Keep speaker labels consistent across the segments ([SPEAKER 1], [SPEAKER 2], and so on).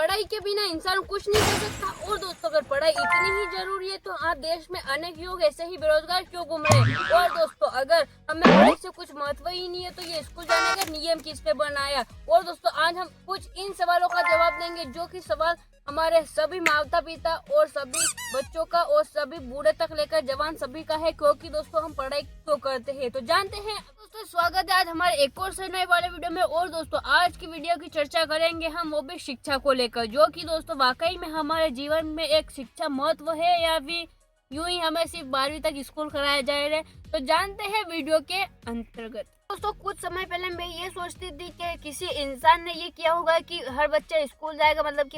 [SPEAKER 1] पढ़ाई के बिना इंसान कुछ नहीं कर सकता। और दोस्तों अगर पढ़ाई इतनी ही जरूरी है तो आज देश में अनेक युवक ऐसे ही बेरोजगार क्यों घूम रहे हैं। और दोस्तों अगर हमें पढ़ाई से कुछ महत्व ही नहीं है तो ये स्कूल जाने का नियम किसने बनाया। और दोस्तों आज हम कुछ इन सवालों का जवाब देंगे जो कि सवाल हमारे सभी माता पिता और सभी बच्चों का और सभी बूढ़े तक लेकर जवान सभी का है, क्योंकि दोस्तों हम पढ़ाई क्यों करते हैं। तो जानते हैं दोस्तों, स्वागत है आज हमारे एक और से नए वाले वीडियो में। और दोस्तों आज की वीडियो की चर्चा करेंगे हम वो भी शिक्षा को लेकर, जो कि दोस्तों वाकई में हमारे जीवन में एक शिक्षा महत्व है या फिर यूं ही हमें सिर्फ 12वीं तक स्कूल कराया जा रहा है। तो जानते हैं वीडियो के अंतर्गत। दोस्तों कुछ समय पहले मैं ये सोचती थी कि किसी इंसान ने ये किया होगा कि हर बच्चा स्कूल जाएगा, मतलब कि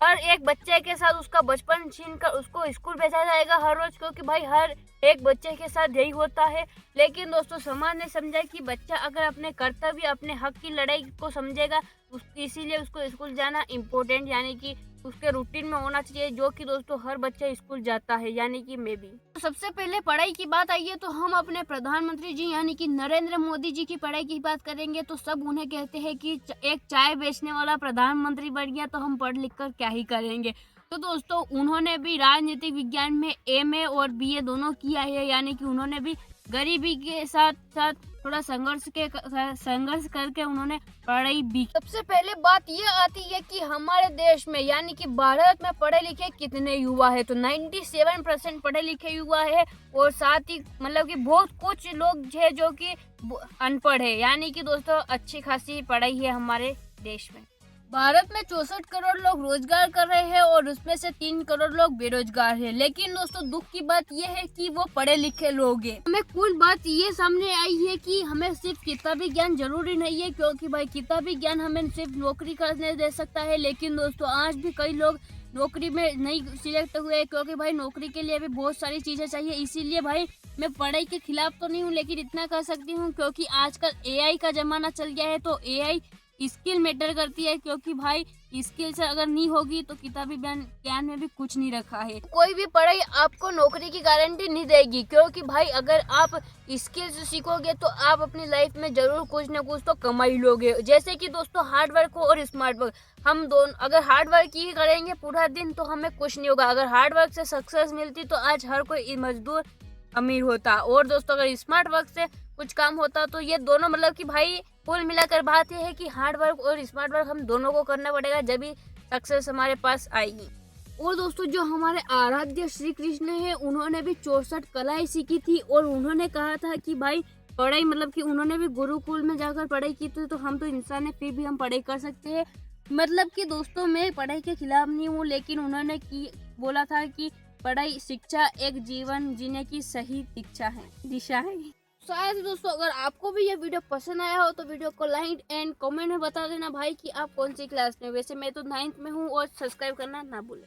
[SPEAKER 1] हर एक बच्चे के साथ उसका बचपन छीन कर उसको स्कूल भेजा जाएगा हर रोज, क्योंकि भाई हर एक बच्चे के साथ यही होता है। लेकिन दोस्तों समाज ने समझा कि बच्चा अगर अपने कर्तव्य अपने हक की लड़ाई को समझेगा इसीलिए उसको स्कूल जाना इम्पोर्टेंट यानी कि उसके रूटीन में होना चाहिए, जो कि दोस्तों हर बच्चा स्कूल जाता है यानी कि मैं भी। तो सबसे पहले पढ़ाई की बात आई है तो हम अपने प्रधानमंत्री जी यानी कि नरेंद्र मोदी जी की पढ़ाई की बात करेंगे तो सब उन्हें कहते हैं कि एक चाय बेचने वाला प्रधानमंत्री बन गया तो हम पढ़ लिख कर क्या ही करेंगे। तो दोस्तों उन्होंने भी राजनीतिक विज्ञान में एमए और बीए दोनों किया है, यानी कि उन्होंने भी गरीबी के साथ साथ थोड़ा संघर्ष करके उन्होंने पढ़ाई भी। सबसे पहले बात ये आती है कि हमारे देश में यानी कि भारत में पढ़े लिखे कितने युवा है, तो 97% पढ़े लिखे युवा है। और साथ ही मतलब कि बहुत कुछ लोग है जो कि अनपढ़ है, यानी कि दोस्तों अच्छी खासी पढ़ाई है हमारे देश में। भारत में 64 करोड़ लोग रोजगार कर रहे हैं और उसमें से 3 करोड़ लोग बेरोजगार हैं। लेकिन दोस्तों दुख की बात यह है कि वो पढ़े लिखे लोग हैं। हमें कुछ बात ये सामने आई है कि हमें सिर्फ किताबी ज्ञान जरूरी नहीं है, क्योंकि भाई किताबी ज्ञान हमें सिर्फ नौकरी करने दे सकता है। लेकिन दोस्तों आज भी कई लोग नौकरी में नहीं सिलेक्ट हुए, क्योंकि भाई नौकरी के लिए भी बहुत सारी चीजें चाहिए। इसीलिए भाई मैं पढ़ाई के खिलाफ तो नहीं हूँ, लेकिन इतना कर सकती हूँ क्योंकि आजकल एआई का जमाना चल गया है तो एआई स्किल मैटर करती है, क्योंकि भाई स्किल से अगर नहीं होगी तो किताबी ज्ञान में भी कुछ नहीं रखा है। कोई भी पढ़ाई आपको नौकरी की गारंटी नहीं देगी, क्योंकि भाई अगर आप स्किल्स सीखोगे तो आप अपनी लाइफ में जरूर कुछ न कुछ तो कमा ही लोगे। जैसे कि दोस्तों हार्ड वर्क और स्मार्ट वर्क, हम दोनों अगर हार्ड वर्क ही करेंगे पूरा दिन तो हमें कुछ नहीं होगा। अगर हार्ड वर्क से सक्सेस मिलती तो आज हर कोई मजदूर अमीर होता। और दोस्तों अगर स्मार्ट वर्क से कुछ काम होता तो ये दोनों मतलब कि भाई कुल मिलाकर बात यह है कि हार्ड वर्क और स्मार्ट वर्क हम दोनों को करना पड़ेगा, जब भी सक्सेस हमारे पास आएगी। और दोस्तों जो हमारे आराध्य श्री कृष्ण है उन्होंने भी 64 कलाएं सीखी थी और उन्होंने कहा था कि भाई पढ़ाई मतलब कि उन्होंने भी गुरुकुल में जाकर पढ़ाई की थी, तो हम तो इंसान है फिर भी हम पढ़ाई कर सकते हैं। मतलब कि दोस्तों मैं पढ़ाई के खिलाफ नहीं हूँ, लेकिन उन्होंने बोला था कि पढ़ाई शिक्षा एक जीवन जीने की सही दिशा है। शायद दोस्तों अगर आपको भी ये वीडियो पसंद आया हो तो वीडियो को लाइक एंड कमेंट में बता देना भाई कि आप कौन सी क्लास में। वैसे मैं तो 9th में हूँ और सब्सक्राइब करना ना भूलें।